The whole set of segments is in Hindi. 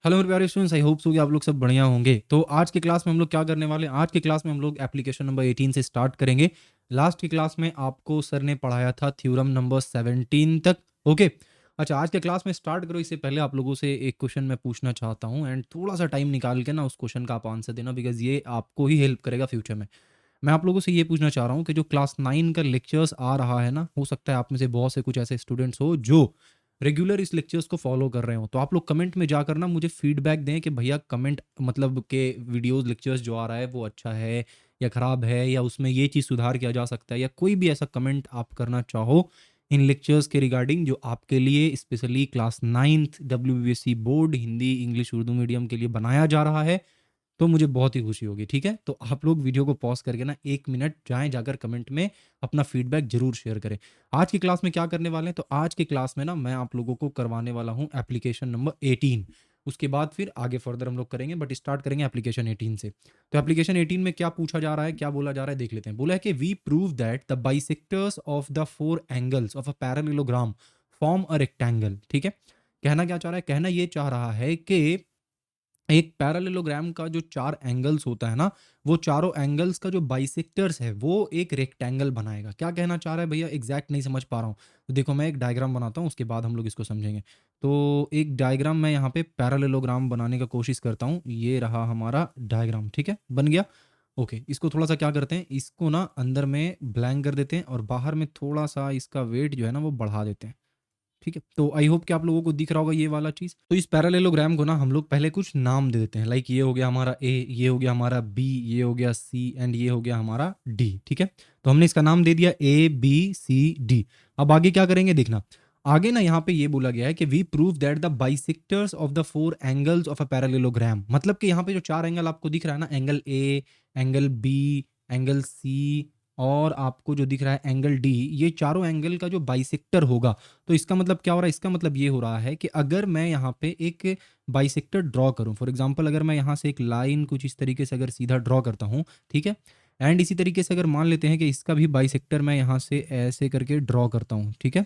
हेलो मेरे प्यारे स्टूडेंट्स, आई होप सो कि आप लोग सब बढ़िया होंगे। तो आज की क्लास में हम लोग क्या करने वाले हैं? आज की क्लास में हम लोग एप्लीकेशन नंबर 18 से स्टार्ट करेंगे। लास्ट की क्लास में आपको सर ने पढ़ाया था थ्योरम नंबर 17 तक। ओके, अच्छा, आज के क्लास में स्टार्ट करो इससे पहले आप लोगों से एक क्वेश्चन मैं पूछना चाहता हूँ, एंड थोड़ा सा टाइम निकाल के ना उस क्वेश्चन का आप आंसर देना, बिकॉज ये आपको ही हेल्प करेगा फ्यूचर में। मैं आप लोगों से ये पूछना चाह रहा हूँ कि जो क्लास 9 का लेक्चर्स आ रहा है ना, हो सकता है आप में से बहुत से कुछ ऐसे स्टूडेंट्स हो जो रेगुलर इस लेक्चर्स को फॉलो कर रहे हो। तो आप लोग कमेंट में जाकर ना मुझे फीडबैक दें कि भैया कमेंट मतलब के वीडियोस लेक्चर्स जो आ रहा है वो अच्छा है या ख़राब है, या उसमें ये चीज़ सुधार किया जा सकता है, या कोई भी ऐसा कमेंट आप करना चाहो इन लेक्चर्स के रिगार्डिंग जो आपके लिए specially class 9th WBSC board Hindi English Urdu medium के लिए बनाया जा रहा है, तो मुझे बहुत ही खुशी होगी। ठीक है, तो आप लोग वीडियो को पॉज करके ना 1 मिनट जाएं, जाकर कमेंट में अपना फीडबैक जरूर शेयर करें। आज की क्लास में क्या करने वाले हैं? तो आज की क्लास में ना मैं आप लोगों को करवाने वाला हूं एप्लीकेशन नंबर 18। उसके बाद फिर आगे फर्दर हम लोग करेंगे, बट स्टार्ट करेंगे एप्लीकेशन 18 से। तो एप्लीकेशन 18 में क्या पूछा जा रहा है, क्या बोला जा रहा है, देख लेते हैं। बोला है कि we prove that the bisectors of the four angles of a parallelogram form a rectangle. ठीक है, कहना क्या चाह रहा है? कहना ये चाह रहा है कि एक पैरेललोग्राम का जो 4 एंगल्स होता है ना, वो चारों एंगल्स का जो बाइसेक्टर्स है, वो एक रेक्टेंगल बनाएगा। क्या कहना चाह रहा है भैया? एग्ज़ैक्ट नहीं समझ पा रहा हूँ। तो देखो मैं एक डायग्राम बनाता हूँ, उसके बाद हम लोग इसको समझेंगे। तो एक डायग्राम मैं यहाँ पे पैरेललोग्राम बनाने का कोशिश करता हूँ। ये रहा हमारा डायग्राम, ठीक है? बन गया? ओके, इसको थोड़ा-सा क्या करते हैं, इसको ना अंदर में ब्लैंक कर देते हैं और बाहर में थोड़ा-सा इसका वेट जो है ना, वो बढ़ा देते हैं। ठीक है, तो आई होप कि आप लोगों को दिख रहा होगा ये वाला चीज़। तो इस पैरेललोग्राम को ना हम लोग पहले कुछ नाम दे देते हैं, लाइक ये हो गया हमारा ए, ये हो गया हमारा बी, ये हो गया सी, एंड ये हो गया हमारा डी। ठीक है, तो हमने इसका नाम दे दिया ए बी सी डी। अब आगे क्या करेंगे देखना। आगे ना यहाँ पे ये बोला गया है कि we prove that the bisectors of the four angles of a parallelogram. मतलब कि यहाँ पे जो 4 एंगल आपको दिख रहा है ना, angle A, angle B, angle C और आपको जो दिख रहा है एंगल डी, ये चारों एंगल का जो बाइसेक्टर होगा, तो इसका मतलब क्या हो रहा है? इसका मतलब ये हो रहा है कि अगर मैं यहाँ पे एक बाइसेक्टर ड्रॉ करूँ, फॉर एग्जांपल अगर मैं यहाँ से एक लाइन कुछ इस तरीके से अगर सीधा ड्रॉ करता हूँ, ठीक है, एंड इसी तरीके से अगर मान लेते हैं कि इसका भी बाइसेक्टर मैं यहाँ से ऐसे करके ड्रॉ करता हूँ, ठीक है,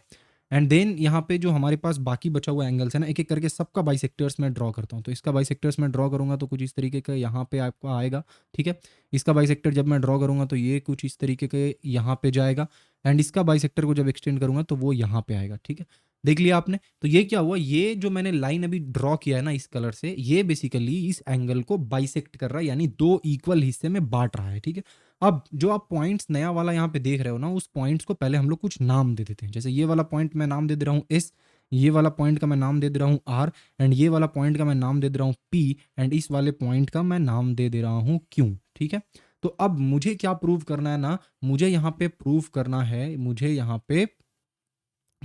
एंड देन यहाँ पे जो हमारे पास बाकी बचा हुआ एंगल्स है ना, एक एक करके सबका बाइसेक्टर्स मैं ड्रॉ करता हूँ। तो इसका बाइसेक्टर्स मैं ड्रॉ करूँगा तो कुछ इस तरीके का यहाँ पे आपको आएगा। ठीक है, इसका बाइसेक्टर जब मैं ड्रॉ करूँगा तो ये कुछ इस तरीके के यहाँ पे जाएगा, एंड इसका बाइसेक्टर को जब एक्सटेंड करूँगा तो वो यहाँ पे आएगा। ठीक है, देख लिया आपने? तो ये क्या हुआ, ये जो मैंने लाइन अभी ड्रॉ किया है ना इस कलर से, ये बेसिकली इस एंगल को बाइसेक्ट कर रहा है, यानी 2 इक्वल हिस्से में बाँट रहा है। ठीक है, अब जो आप पॉइंट्स नया वाला यहाँ पे देख रहे हो ना, उस पॉइंट्स को पहले हम लोग कुछ नाम दे देते हैं। जैसे ये वाला पॉइंट मैं नाम दे दे रहा हूँ एस, ये वाला पॉइंट का मैं नाम दे दे रहा हूँ आर, एंड ये वाला पॉइंट का मैं नाम दे दे रहा हूँ पी, एंड इस वाले पॉइंट का मैं नाम दे दे रहा हूँ क्यू। ठीक है, तो अब मुझे क्या प्रूव करना है ना, मुझे यहाँ पे प्रूव करना है, मुझे यहाँ पे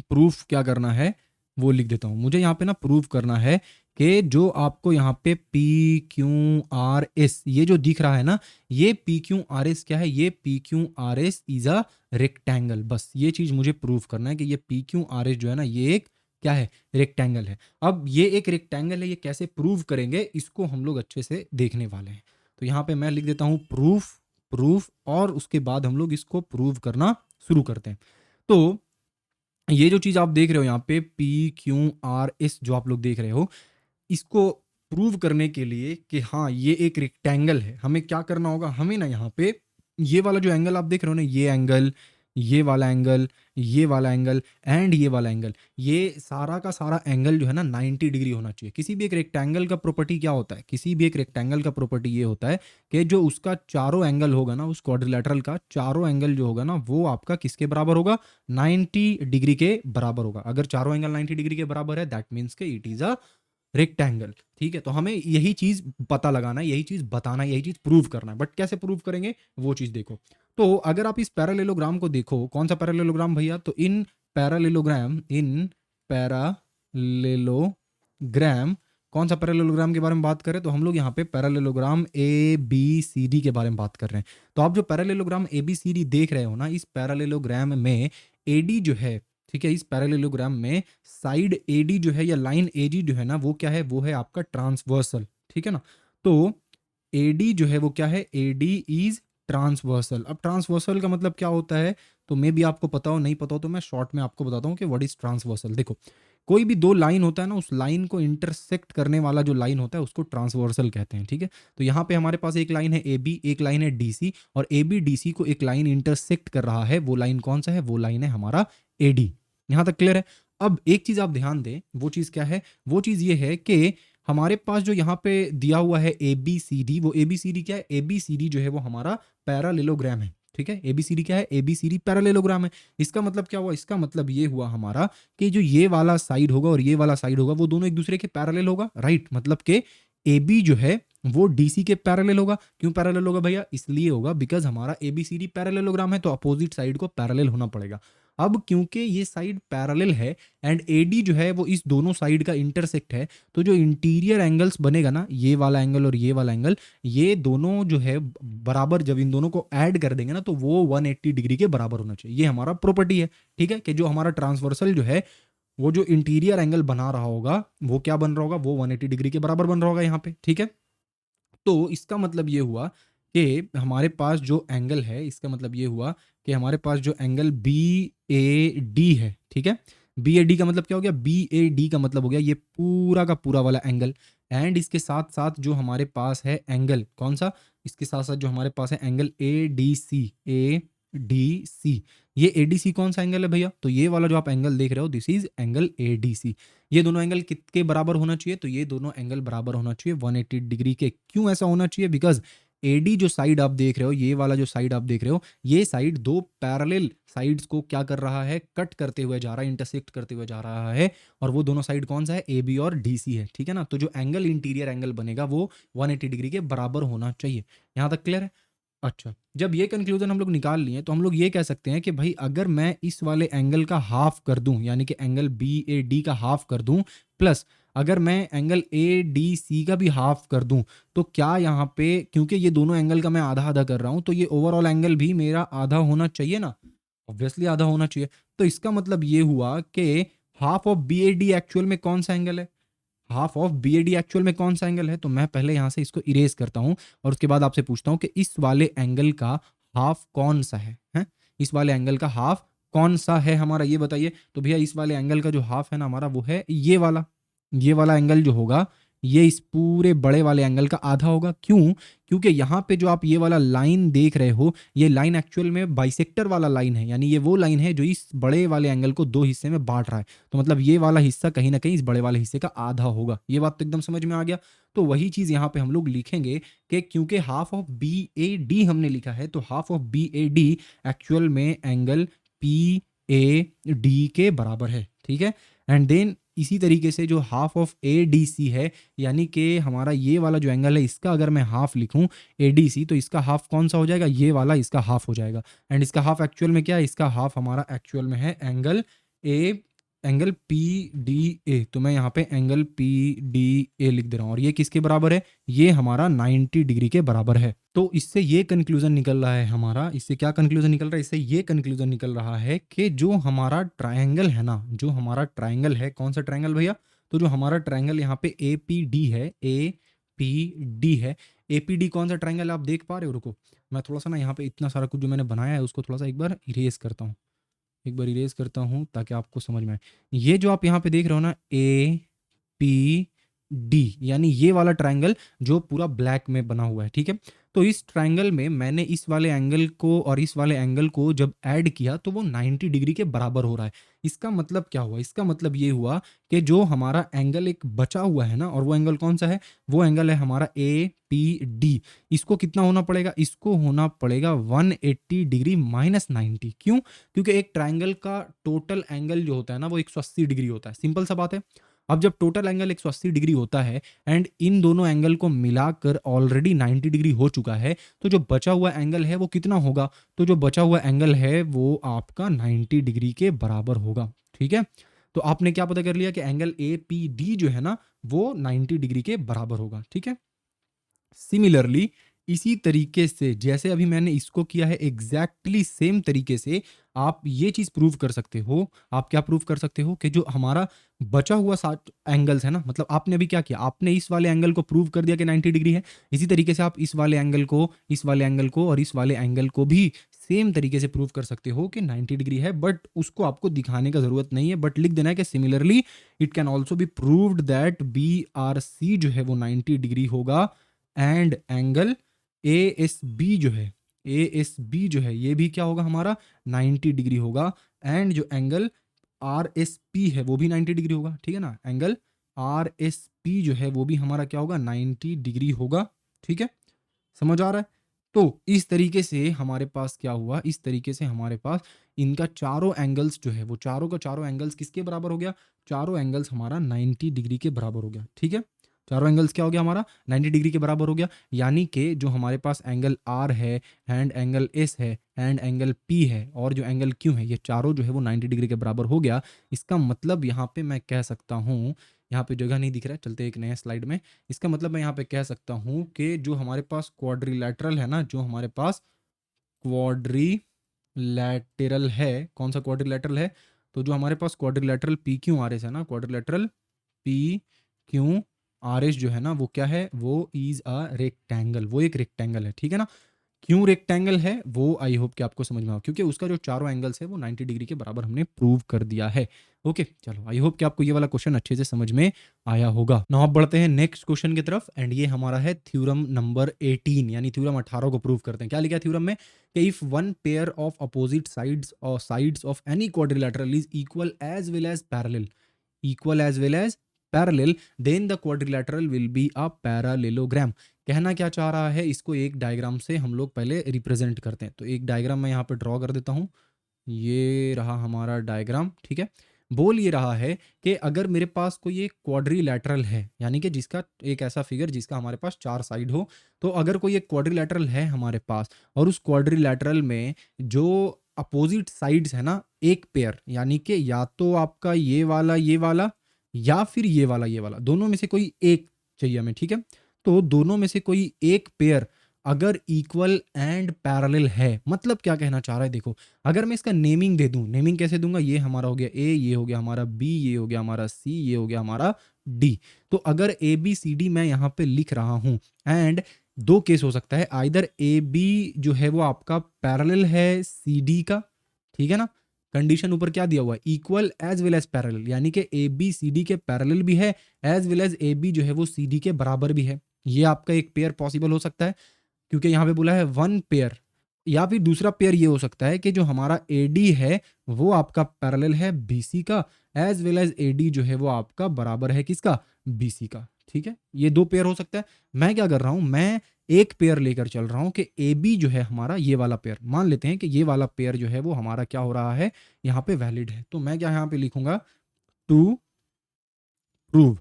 प्रूफ क्या करना है वो लिख देता हूँ। मुझे यहाँ पे ना प्रूफ करना है कि जो आपको यहाँ पे पी क्यू आर एस ये जो दिख रहा है ना, ये पी क्यू आर एस क्या है? ये P Q R S is a rectangle. बस ये चीज़ मुझे प्रूफ करना है कि ये पी क्यू आर एस जो है ना, ये एक क्या है? रेक्टेंगल है। अब ये एक रेक्टेंगल है, ये कैसे प्रूव करेंगे इसको हम लोग अच्छे से देखने वाले हैं। तो यहाँ पे मैं लिख देता हूँ प्रूफ, प्रूफ, और उसके बाद हम लोग इसको प्रूव करना शुरू करते हैं। तो ये जो चीज़ आप देख रहे हो यहाँ पे पी क्यू आर एस जो आप लोग देख रहे हो, इसको प्रूव करने के लिए कि हाँ ये एक रेक्टेंगल है, हमें क्या करना होगा? हमें ना यहाँ पे ये वाला जो एंगल आप देख रहे हो ना, ये एंगल, ये वाला एंगल, ये वाला एंगल एंड ये वाला एंगल, ये सारा का सारा एंगल जो है ना 90 डिग्री होना चाहिए। किसी भी एक रेक्टेंगल का प्रॉपर्टी क्या होता है? किसी भी एक रेक्टेंगल का प्रॉपर्टी ये होता है कि जो उसका चारों एंगल होगा ना, उस क्वाड्रिलेटरल का चारों एंगल जो होगा ना, वो आपका किसके बराबर होगा? 90 डिग्री के बराबर होगा। अगर चारों एंगल 90 डिग्री के बराबर है, दैट मीन्स के इट इज अ रेक्टेंगल। ठीक है, तो हमें यही चीज पता लगाना है, यही चीज बताना है, यही चीज प्रूव करना है। बट कैसे प्रूव करेंगे वो चीज देखो। तो अगर आप इस पैरेललोग्राम को देखो, कौन सा पैरेललोग्राम भैया? तो इन पैरेललोग्राम, इन पैरेललोग्राम, कौन सा पैरेललोग्राम के बारे में बात करें? तो हम लोग यहाँ पे parallelogram A B C D के बारे में बात कर रहे हैं। तो आप जो parallelogram A B C D देख रहे हो ना, इस पैरेललोग्राम में एडी जो है, ठीक है, इस पैरेललोग्राम में साइड एडी जो है या लाइन एडी जो है ना, वो क्या है? वो है आपका ट्रांसवर्सल। ठीक है ना, तो एडी जो है वो क्या है? AD is transversal. अब ट्रांसवर्सल का मतलब क्या होता है? तो मे भी आपको पता हो, नहीं पता हो तो मैं शॉर्ट में आपको बताता हूँ कि व्हाट इज ट्रांसवर्सल। देखो, कोई भी दो लाइन होता है ना, उस लाइन को इंटरसेक्ट करने वाला जो लाइन होता है उसको ट्रांसवर्सल कहते हैं, ठीक है। तो यहाँ पे हमारे पास एक लाइन है ए बी, एक लाइन है डी सी, और ए बी डी सी को एक लाइन इंटरसेक्ट कर रहा है, वो लाइन कौन सा है, वो लाइन है हमारा ए डी। यहाँ तक क्लियर है। अब एक चीज आप ध्यान दें, वो चीज क्या है, वो चीज ये है कि हमारे पास जो यहाँ पे दिया हुआ है ए बी सी डी, वो ए बी सी डी क्या है, ए बी सी डी जो है वो हमारा पैरालेलोग्राम है, ठीक है। ए बी सी डी क्या है, A B C D parallelogram है। इसका मतलब क्या हुआ, इसका मतलब ये हुआ हमारा कि जो ये वाला साइड होगा और ये वाला साइड होगा वो दोनों एक दूसरे के पैरेलल होगा, राइट। मतलब कि ए बी जो है वो डीसी के पैरेलल होगा। क्यों पैरेलल होगा भैया, इसलिए होगा बिकॉज हमारा एबीसीडी पैरेललोग्राम है, तो अपोजिट साइड को पैरेलल होना पड़ेगा। अब क्योंकि ये साइड पैरेलल है एंड एडी जो है वो इस दोनों साइड का इंटरसेक्ट है, तो जो इंटीरियर एंगल्स बनेगा ना, ये वाला एंगल और ये वाला एंगल, ये दोनों जो है बराबर, जब इन दोनों को ऐड कर देंगे ना तो वो 180 डिग्री के बराबर होना चाहिए। ये हमारा प्रॉपर्टी है, ठीक है, कि जो हमारा ट्रांसवर्सल जो है वो जो इंटीरियर एंगल बना रहा होगा वो क्या बन रहा होगा, वो 180 डिग्री के बराबर बन रहा होगा यहाँ पे, ठीक है। तो इसका मतलब ये हुआ कि हमारे पास जो एंगल है, इसका मतलब ये हुआ कि हमारे पास जो एंगल बी ए डी है, ठीक है, बी ए डी का मतलब क्या हो गया, बी ए डी का मतलब हो गया ये पूरा का पूरा वाला एंगल, एंड इसके साथ साथ जो हमारे पास है एंगल कौन सा, इसके साथ साथ जो हमारे पास है angle A D C, A D C, ये ए डी सी कौन सा एंगल है भैया, तो ये वाला जो आप एंगल देख रहे हो this is angle A D C. ये दोनों एंगल कितने बराबर होना चाहिए, तो ये दोनों एंगल बराबर होना चाहिए 180 डिग्री के। क्यों ऐसा होना चाहिए, बिकॉज एडी जो साइड आप देख रहे हो, ये वाला जो साइड आप देख रहे हो, ये साइड दो पैरेलल साइड्स को क्या कर रहा है, कट करते हुए जा रहा है, इंटरसेक्ट करते हुए जा रहा है, और वो दोनों साइड कौन सा है, ए बी और डी सी है, ठीक है ना। तो जो एंगल इंटीरियर एंगल बनेगा वो 180 डिग्री के बराबर होना चाहिए। यहाँ तक क्लियर है। अच्छा, जब ये कंक्लूजन हम लोग निकाल लिए तो हम लोग ये कह सकते हैं कि भाई अगर मैं इस वाले एंगल का हाफ कर दूं, यानी कि एंगल बी ए डी का हाफ कर दूं, प्लस अगर मैं एंगल ए डी सी का भी हाफ कर दूं, तो क्या यहाँ पे, क्योंकि ये दोनों एंगल का मैं आधा आधा कर रहा हूं, तो ये ओवरऑल एंगल भी मेरा आधा होना चाहिए ना, ऑब्वियसली आधा होना चाहिए। तो इसका मतलब ये हुआ कि half of B A D actual में कौन सा एंगल है, half of B A D actual में कौन सा एंगल है, तो मैं पहले यहाँ से इसको इरेज करता हूँ और उसके बाद आपसे पूछता हूँ कि इस वाले एंगल का हाफ कौन सा है? इस वाले एंगल का हाफ कौन सा है हमारा, ये बताइए। तो भैया इस वाले एंगल का जो हाफ है ना हमारा, वो है ये वाला एंगल जो होगा ये इस पूरे बड़े वाले एंगल का आधा होगा। क्यों, क्योंकि यहाँ पे जो आप ये वाला लाइन देख रहे हो, ये लाइन एक्चुअल में बाइसेक्टर वाला लाइन है, यानी ये वो लाइन है जो इस बड़े वाले एंगल को दो हिस्से में बांट रहा है। तो मतलब ये वाला हिस्सा कहीं ना कहीं इस बड़े वाले हिस्से का आधा होगा। ये बात तो एकदम समझ में आ गया। तो वही चीज़ यहाँ पे हम लोग लिखेंगे कि क्योंकि half of B A D हमने लिखा है, तो half of B A D actual में एंगल पी ए डी के बराबर है, ठीक है। एंड देन इसी तरीके से जो half of A D C है, यानी कि हमारा ये वाला जो एंगल है इसका अगर मैं हाफ लिखूं ए डी सी, तो इसका हाफ कौन सा हो जाएगा, ये वाला इसका हाफ हो जाएगा। एंड इसका हाफ एक्चुअल में क्या है, इसका हाफ हमारा एक्चुअल में है एंगल पी डी ए। तो मैं यहाँ पे एंगल पी डी ए लिख दे रहा हूँ, और ये किसके बराबर है, ये हमारा 90 डिग्री के बराबर है। तो इससे ये कंक्लूजन निकल रहा है हमारा, इससे क्या कंक्लूजन निकल रहा है, इससे ये कंक्लूजन निकल रहा है कि जो हमारा ट्रायंगल है ना, जो हमारा ट्रायंगल है, कौन सा ट्रायंगल भैया, तो जो हमारा ट्रायंगल यहाँ पे ए पी डी है, ए पी डी है, ए पी डी कौन सा ट्रायंगल आप देख पा रहे हो, रुको मैं थोड़ा सा ना यहाँ पे इतना सारा कुछ जो मैंने बनाया है उसको थोड़ा सा एक बार इरेज करता हूँ, एक बार इरेज करता हूँ ताकि आपको समझ में आए। ये जो आप यहाँ पे देख रहे हो ना, ए पी डी, यानी ये वाला ट्रायंगल जो पूरा ब्लैक में बना हुआ है, ठीक है। तो इस ट्रायंगल में मैंने इस वाले एंगल को और इस वाले एंगल को जब ऐड किया तो वो 90 डिग्री के बराबर हो रहा है। इसका मतलब क्या हुआ, इसका मतलब ये हुआ कि जो हमारा एंगल एक बचा हुआ है ना, और वो एंगल कौन सा है, वो एंगल है हमारा ए पी डी। इसको कितना होना पड़ेगा, इसको होना पड़ेगा 180 डिग्री माइनस 90। क्यों, क्योंकि एक ट्रायंगल का टोटल एंगल जो होता है ना वो 180 डिग्री होता है, सिंपल सा बात है। अब जब टोटल एंगल 180 डिग्री होता है एंड इन दोनों एंगल को मिलाकर ऑलरेडी 90 डिग्री हो चुका है, तो जो बचा हुआ एंगल है वो कितना होगा, तो जो बचा हुआ एंगल है वो आपका 90 डिग्री के बराबर होगा, ठीक है। तो आपने क्या पता कर लिया कि एंगल ए पी डी जो है ना वो 90 डिग्री के बराबर होगा, ठीक है। सिमिलरली इसी तरीके से जैसे अभी मैंने इसको किया है, एग्जैक्टली सेम तरीके से आप ये चीज़ प्रूव कर सकते हो। आप क्या प्रूव कर सकते हो कि जो हमारा बचा हुआ 7 एंगल्स है ना, मतलब आपने अभी क्या किया, आपने इस वाले एंगल को प्रूव कर दिया कि 90 डिग्री है। इसी तरीके से आप इस वाले एंगल को, इस वाले एंगल को और इस वाले एंगल को भी सेम तरीके से प्रूव कर सकते हो कि 90 डिग्री है, बट उसको आपको दिखाने का ज़रूरत नहीं है, बट लिख देना है कि similarly it can also be proved that B R C जो है वो 90 डिग्री होगा and angle A S B जो है, ए एस बी जो है ये भी क्या होगा हमारा 90 डिग्री होगा, एंड जो एंगल आर एस पी है वो भी 90 डिग्री होगा, ठीक है ना, एंगल आर एस पी जो है वो भी हमारा क्या होगा 90 डिग्री होगा, ठीक है, समझ आ रहा है। तो इस तरीके से हमारे पास क्या हुआ, इस तरीके से हमारे पास इनका चारों एंगल्स जो है वो चारों का चारों एंगल्स किसके बराबर हो गया, चारों एंगल्स हमारा 90 डिग्री के बराबर हो गया, ठीक है, चारों एंगल्स क्या हो गया हमारा 90 डिग्री के बराबर हो गया, यानी कि जो हमारे पास एंगल आर है एंड एंगल एस है एंड एंगल पी है और जो एंगल क्यू है, ये चारों जो है वो 90 डिग्री के बराबर हो गया। इसका मतलब यहाँ पे मैं कह सकता हूँ, यहाँ पे जगह नहीं दिख रहा है, चलते एक नए स्लाइड में। इसका मतलब मैं यहाँ पे कह सकता हूँ कि जो हमारे पास क्वाड्रिलैटरल है ना, जो हमारे पास क्वाड्रिलैटरल है, कौन सा क्वाड्रिलैटरल है, तो जो हमारे पास quadrilateral P Q R S है ना, quadrilateral P Q R S जो है ना वो क्या है, वो इज अ रेक्टेंगल, वो एक रेक्टेंगल है, ठीक है ना। क्यों रेक्टेंगल है वो आई होप कि आपको समझ में आओ, क्योंकि उसका जो चारों एंगल्स है वो 90 डिग्री के बराबर हमने प्रूव कर दिया है। ओके चलो, आई होप कि आपको ये वाला क्वेश्चन अच्छे से समझ में आया होगा। नाउ आप बढ़ते हैं नेक्स्ट क्वेश्चन की तरफ, एंड ये हमारा है थ्योरम नंबर 18, यानी थ्योरम 18 को प्रूव करते हैं। क्या लिखा है थ्योरम में कि if one pair of opposite sides और sides of any quadrilateral is equal as well as parallel, equal as well as parallel, then the quadrilateral will be a parallelogram। कहना क्या चाह रहा है, इसको एक डायग्राम से हम लोग पहले रिप्रेजेंट करते हैं। तो एक डायग्राम मैं यहाँ पे ड्रॉ कर देता हूँ, ये रहा हमारा डायग्राम, ठीक है। बोल ये रहा है कि अगर मेरे पास कोई एक क्वाड्रिलैटरल है, यानी कि जिसका एक ऐसा फिगर जिसका हमारे पास चार साइड हो, तो अगर कोई एक क्वाड्रिलैटरल है हमारे पास और उस क्वाड्रिलैटरल में जो अपोजिट साइड्स है ना, एक पेयर, यानी कि या तो आपका ये वाला या फिर ये वाला, दोनों में से कोई एक चाहिए हमें, ठीक है। तो दोनों में से कोई एक पेयर अगर इक्वल एंड पैरेलल है, मतलब क्या कहना चाह रहा है, देखो अगर मैं इसका नेमिंग दे दूं, नेमिंग कैसे दूंगा, ये हमारा हो गया ए, ये हो गया हमारा बी, ये हो गया हमारा सी, ये हो गया हमारा डी। तो अगर ए बी सी डी मैं यहाँ पे लिख रहा हूं, एंड दो केस हो सकता है, आइदर ए बी जो है वो आपका पैरेलल है सी डी का, ठीक है ना, कंडीशन ऊपर क्या दिया हुआ है, equal as well as parallel, यानी कि ए बी सी डी के पैरेलल भी है as well as A B जो है वो सी डी के बराबर भी है। ये आपका एक पेयर पॉसिबल हो सकता है, क्योंकि यहाँ पे बोला है वन पेयर। या फिर दूसरा पेयर ये हो सकता है कि जो हमारा ए डी है वो आपका पैरेलल है बी सी का, as well as A D जो है वो आपका बराबर है किसका, बी सी का, ठीक है। ये दो पेयर हो सकता है। मैं क्या कर रहा हूँ, मैं एक पेयर लेकर चल रहा हूँ कि ए बी जो है हमारा ये वाला पेयर, मान लेते हैं कि ये वाला पेयर जो है वो हमारा क्या हो रहा है, यहाँ पे वैलिड है। तो मैं क्या यहाँ पे लिखूंगा, टू प्रूव,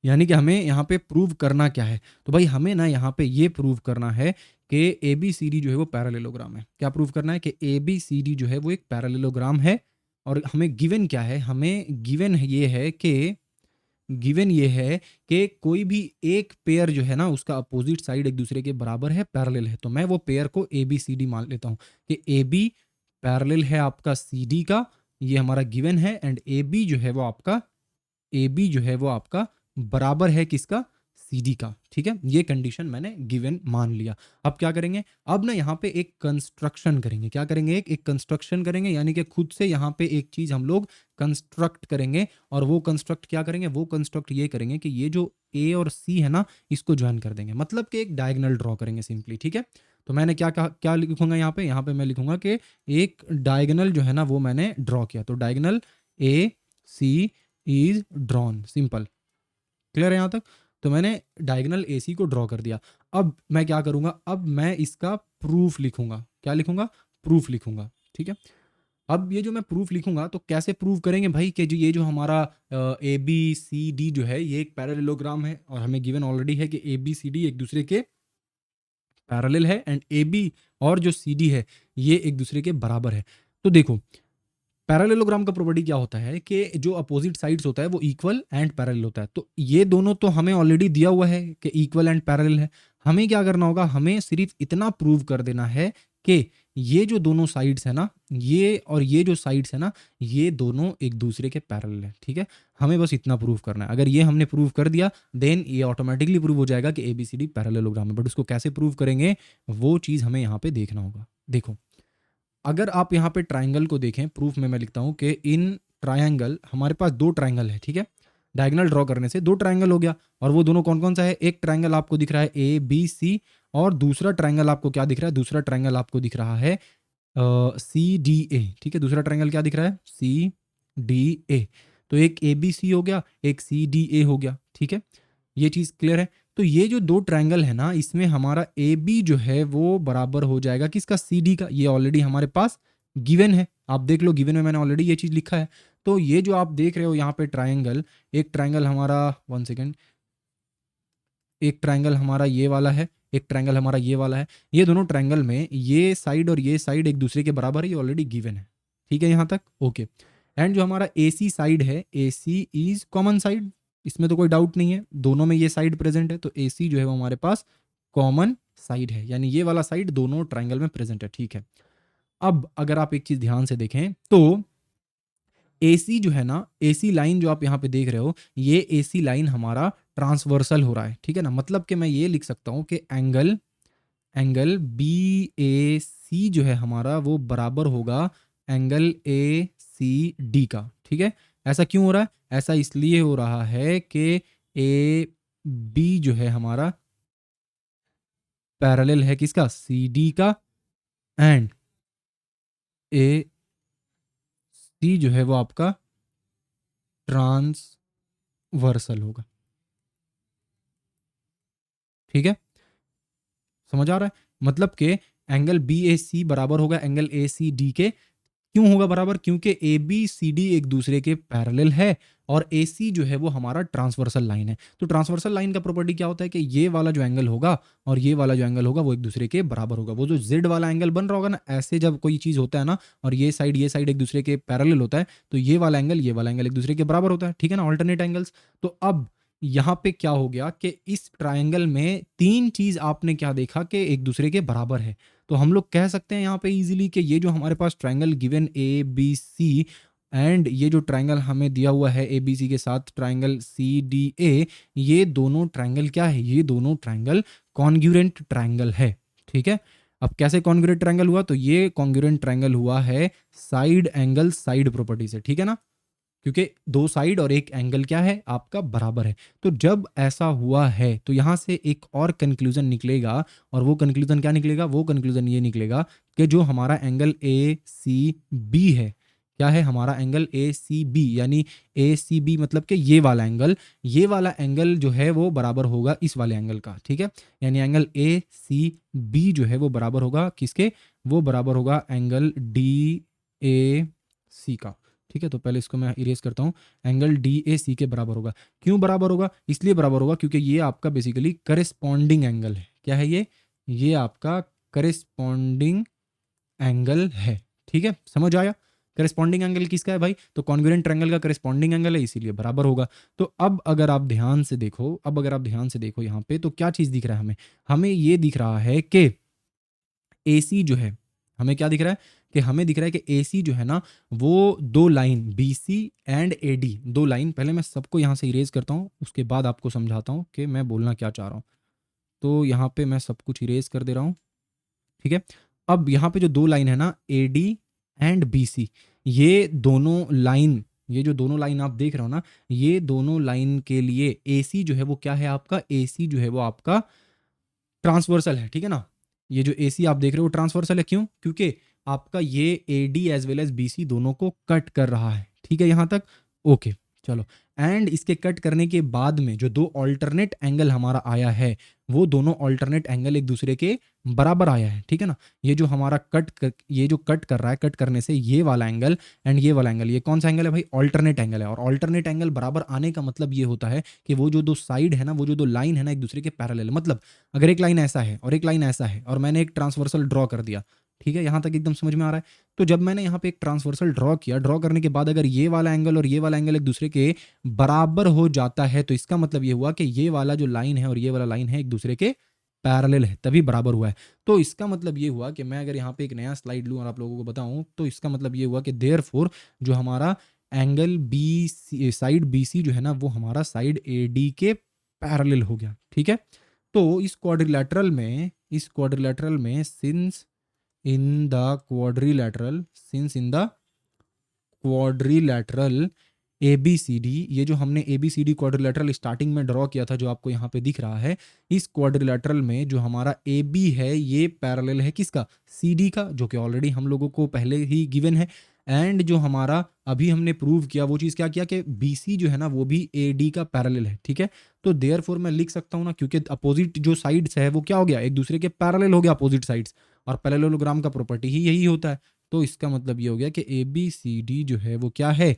यानी कि हमें यहाँ पे प्रूव करना क्या है, तो भाई हमें ना यहाँ पे ये प्रूव करना है कि ए बी सी डी जो है वो पैरेललोग्राम है। क्या प्रूव करना है कि ए बी सी डी जो है वो एक पैरेललोग्राम है। और हमें गिवन क्या है, हमें गिवन ये है कि गिवन ये है कि कोई भी एक पेयर जो है ना उसका अपोजिट साइड एक दूसरे के बराबर है, पैरेलल है। तो मैं वो पेयर को ए बी सी डी मान लेता हूँ कि ए बी पैरेलल है आपका सी डी का, ये हमारा गिवन है, एंड ए बी जो है वो आपका, ए बी जो है वो आपका बराबर है किसका, सी डी का, ठीक है। ये कंडीशन मैंने गिवन मान लिया। अब क्या करेंगे, अब ना यहाँ पे एक कंस्ट्रक्शन करेंगे। क्या करेंगे, एक कंस्ट्रक्शन करेंगे, यानी कि खुद से यहाँ पे एक चीज हम लोग कंस्ट्रक्ट करेंगे। और वो कंस्ट्रक्ट क्या करेंगे, वो कंस्ट्रक्ट ये करेंगे कि ये जो ए और सी है ना इसको ज्वाइन कर देंगे, मतलब कि एक डायगनल ड्रॉ करेंगे सिंपली, ठीक है। तो मैंने क्या कहा, क्या लिखूंगा यहाँ पे मैं लिखूंगा कि एक डायगनल जो है ना वो मैंने ड्रॉ किया। तो diagonal A C is drawn, simple, clear है यहाँ तक। तो मैंने डायगोनल AC को ड्रॉ कर दिया। अब मैं क्या करूंगा, अब मैं इसका प्रूफ लिखूंगा। क्या लिखूंगा, प्रूफ लिखूंगा, ठीक है। अब ये जो मैं प्रूफ लिखूंगा तो कैसे प्रूव करेंगे भाई कि जो ये जो हमारा ए बी सी डी जो है ये एक पैरेललोग्राम है, और हमें गिवन ऑलरेडी है कि ए बी सी डी एक दूसरे के पैरेलल है, एंड ए बी और जो सी डी है ये एक दूसरे के बराबर है। तो देखो पैरेललोग्राम का प्रॉपर्टी क्या होता है कि जो अपोजिट साइड्स होता है वो इक्वल एंड पैरेलल होता है। तो ये दोनों तो हमें ऑलरेडी दिया हुआ है कि इक्वल एंड पैरेलल है। हमें क्या करना होगा, हमें सिर्फ इतना प्रूव कर देना है कि ये जो दोनों साइड्स है ना, ये और ये जो साइड्स है ना, ये दोनों एक दूसरे के पैरेलल है, ठीक है। हमें बस इतना प्रूव करना है। अगर ये हमने प्रूव कर दिया देन ये ऑटोमेटिकली प्रूव हो जाएगा कि ABCD पैरेललोग्राम है। बट उसको कैसे प्रूव करेंगे वो चीज़ हमें यहाँ पे देखना होगा। देखो अगर आप यहाँ पे ट्राइंगल को देखें, प्रूफ में मैं लिखता हूँ कि इन ट्राइंगल हमारे पास दो ट्राइंगल है, ठीक है। डायगोनल ड्रॉ करने से दो ट्राइंगल हो गया, और वो दोनों कौन कौन सा है? एक ट्राइंगल आपको दिख रहा है ए बी सी, और दूसरा ट्राइंगल आपको क्या दिख रहा है? दूसरा ट्राइंगल आपको दिख रहा है सी डी ए, ठीक है। दूसरा ट्राइंगल क्या दिख रहा है? C D A. तो एक ए बी सी हो गया, एक सी डी ए हो गया, ठीक है। ये चीज़ क्लियर है। तो ये जो दो ट्राइंगल है ना, इसमें हमारा ए बी जो है वो बराबर हो जाएगा किसका? सी डी का। ये ऑलरेडी हमारे पास गिवन है, आप देख लो, गिवन में मैंने ऑलरेडी ये चीज़ लिखा है। तो ये जो आप देख रहे हो यहाँ पे ट्राइंगल, एक ट्राइंगल हमारा, वन सेकेंड, एक ट्राइंगल हमारा ये वाला है, एक ट्राइंगल हमारा ये वाला है। ये दोनों ट्राइंगल में ये साइड और ये साइड एक दूसरे के बराबर है, ये ऑलरेडी गिवन है, ठीक है यहाँ तक, ओके। एंड जो हमारा ए सी साइड है, ए सी इज कॉमन साइड, इसमें तो कोई डाउट नहीं है, दोनों में ये साइड प्रेजेंट है, तो ए सी जो है वो हमारे पास कॉमन साइड है, यानी ये वाला साइड दोनों ट्राइंगल में प्रेजेंट है, ठीक है। अब अगर आप एक चीज ध्यान से देखें तो एसी जो है ना, एसी लाइन जो आप यहाँ पे देख रहे हो, ये एसी लाइन हमारा ट्रांसवर्सल हो रहा है, ठीक है ना। मतलब कि मैं ये लिख सकता हूँ कि एंगल एंगल बी ए सी जो है हमारा वो बराबर होगा एंगल ए सी डी का, ठीक है। ऐसा क्यों हो रहा है? ऐसा इसलिए हो रहा है कि ए बी जो है हमारा पैरेलल है किसका? सी डी का, एंड ए सी जो है वो आपका ट्रांसवर्सल होगा, ठीक है। समझ आ रहा है? मतलब कि एंगल बी ए सी बराबर होगा एंगल ए सी डी के। क्यों होगा बराबर? क्योंकि ए बी सी डी एक दूसरे के पैरेलल है, और ए सी जो है वो हमारा ट्रांसवर्सल लाइन है। तो ट्रांसवर्सल लाइन का प्रॉपर्टी क्या होता है कि ये वाला जो एंगल होगा और ये वाला जो एंगल होगा वो एक दूसरे के बराबर होगा। वो जो जेड वाला एंगल बन रहा होगा ना, ऐसे जब कोई चीज़ होता है ना, और ये साइड एक दूसरे के पैरेलल होता है, तो ये वाला एंगल एक दूसरे के बराबर होता है, ठीक है ना, ऑल्टरनेट एंगल्स। तो अब यहाँ पे क्या हो गया कि इस ट्राइंगल में तीन चीज आपने क्या देखा कि एक दूसरे के बराबर है। तो हम लोग कह सकते हैं यहाँ पे इजीली कि ये जो हमारे पास triangle given A B C, and ये जो ट्राइंगल हमें दिया हुआ है ए बी सी के साथ ट्राइंगल सी डी ए, ये दोनों ट्राइंगल क्या है? ये दोनों ट्राइंगल कॉन्ग्रुएंट ट्राइंगल है, ठीक है। अब कैसे कॉन्ग्रुएंट ट्राइंगल हुआ? तो ये कॉन्ग्रुएंट ट्राइंगल हुआ है साइड एंगल साइड प्रॉपर्टी से, ठीक है ना, क्योंकि दो साइड और एक एंगल क्या है? आपका बराबर है। तो जब ऐसा हुआ है तो यहां से एक और कंक्लूजन निकलेगा, और वो कंक्लूजन क्या निकलेगा? वो कंक्लूजन ये निकलेगा कि जो हमारा एंगल ए सी बी है, क्या है हमारा एंगल ए सी बी, यानी ए सी बी मतलब कि ये वाला एंगल जो है वो बराबर होगा इस वाले एंगल का, ठीक है। यानी एंगल ए सी बी जो है वो बराबर होगा किसके? वो बराबर होगा एंगल डी ए सी का, ठीक है। तो पहले इसको मैं इरेज करता हूँ। एंगल डी ए सी के बराबर होगा। क्यों बराबर होगा? इसलिए बराबर होगा क्योंकि ये आपका बेसिकली करेस्पॉन्डिंग एंगल है। क्या है ये आपका करेस्पॉन्डिंग एंगल है, ठीक है। समझ आया? करेस्पॉन्डिंग एंगल किसका है भाई? तो कॉन्ग्रुएंट ट्रायंगल का करेस्पॉन्डिंग एंगल है, इसीलिए बराबर होगा। तो अब अगर आप ध्यान से देखो यहाँ पे, तो क्या चीज दिख रहा है हमें? हमें ये दिख रहा है कि AC जो है, हमें क्या दिख रहा है कि हमें दिख रहा है कि AC जो है ना, वो दो लाइन BC एंड AD, दो लाइन, पहले मैं सबको यहाँ से इरेज करता हूँ, उसके बाद आपको समझाता हूँ कि मैं बोलना क्या चाह रहा हूँ। तो यहाँ पे मैं सब कुछ इरेज कर दे रहा हूँ, ठीक है। अब यहाँ पे जो दो लाइन है ना, AD एंड BC, ये जो दोनों लाइन आप देख रहे हो ना, ये दोनों लाइन के लिए AC जो है वो क्या है आपका? AC जो है वो आपका ट्रांसवर्सल है, ठीक है ना। ये जो AC आप देख रहे हो ट्रांसवर्सल है, क्यों? क्योंकि आपका ये AD as well as BC दोनों को कट कर रहा है, ठीक है यहाँ तक, ओके। चलो, एंड इसके कट करने के बाद में जो दो ऑल्टरनेट एंगल हमारा आया है, वो दोनों ऑल्टरनेट एंगल एक दूसरे के बराबर आया है, ठीक है ना। ये जो हमारा ये जो कट कर रहा है, कट करने से ये वाला एंगल एंड ये वाला एंगल, ये कौन सा एंगल है भाई? ऑल्टरनेट एंगल है। और ऑल्टरनेट एंगल बराबर आने का मतलब ये होता है कि वो जो दो साइड है ना, वो जो दो लाइन है ना, एक दूसरे के पैरेलल है। मतलब अगर एक लाइन ऐसा है और एक लाइन ऐसा है, और मैंने एक ट्रांसवर्सल ड्रॉ कर दिया, ठीक है, यहाँ तक एकदम समझ में आ रहा है। तो जब मैंने यहाँ पे एक ट्रांसवर्सल ड्रॉ किया, ड्रॉ करने के बाद अगर ये वाला एंगल और ये वाला एंगल एक दूसरे के बराबर हो जाता है, तो इसका मतलब ये हुआ कि ये वाला जो लाइन है और ये वाला लाइन है एक दूसरे के पैरेलल है, तभी बराबर हुआ है। तो इसका मतलब ये हुआ कि मैं अगर यहाँ पे एक नया स्लाइड लूँ और आप लोगों को बताऊँ, तो इसका मतलब ये हुआ कि देयरफॉर जो हमारा एंगल बी साइड BC जो है ना, वो हमारा साइड AD के पैरेलल हो गया, ठीक है। तो इस क्वाड्रिलेटरल में since in the quadrilateral, since in the quadrilateral A B C D, ये जो हमने A B C D quadrilateral starting में ड्रॉ किया था जो आपको यहाँ पे दिख रहा है, इस क्वाड्रिलैटरल में जो हमारा ए बी है ये पैरेलल है किसका, सी डी का, जो कि ऑलरेडी हम लोगों को पहले ही गिवन है। एंड जो हमारा अभी हमने प्रूव किया वो चीज़ क्या किया कि बी सी जो है ना वो भी ए डी का पैरेलल है, ठीक है। तो देयरफॉर मैं लिख सकता हूँ ना, क्योंकि अपोजिट जो साइड्स है वो क्या हो गया, एक दूसरे के पैरेलल हो गया अपोजिट साइड्स, और पैरेललोग्राम का प्रॉपर्टी ही यही होता है। तो इसका मतलब ये हो गया कि ए बी सी डी जो है वो क्या है,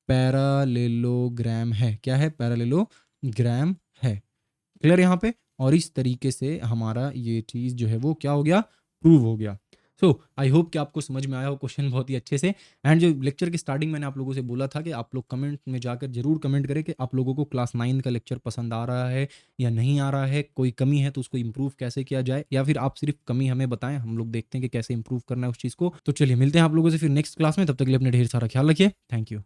पैरालेलोग्राम है। क्या है, पैरालेलोग्राम है। क्लियर यहाँ पे। और इस तरीके से हमारा ये चीज़ जो है वो क्या हो गया, प्रूव हो गया। सो आई होप कि आपको समझ में आया हो क्वेश्चन बहुत ही अच्छे से। एंड जो लेक्चर की स्टार्टिंग मैंने आप लोगों से बोला था कि आप लोग कमेंट में जाकर जरूर कमेंट करें कि आप लोगों को क्लास 9 का लेक्चर पसंद आ रहा है या नहीं आ रहा है, कोई कमी है तो उसको इम्प्रूव कैसे किया जाए, या फिर आप सिर्फ कमी हमें बताएं, हम लोग देखते हैं कि कैसे इम्प्रूव करना है उस चीज़ को। तो चलिए मिलते हैं आप लोगों से फिर नेक्स्ट क्लास में, तब तक के लिए अपने ढेर सारा ख्याल रखिए। Thank you.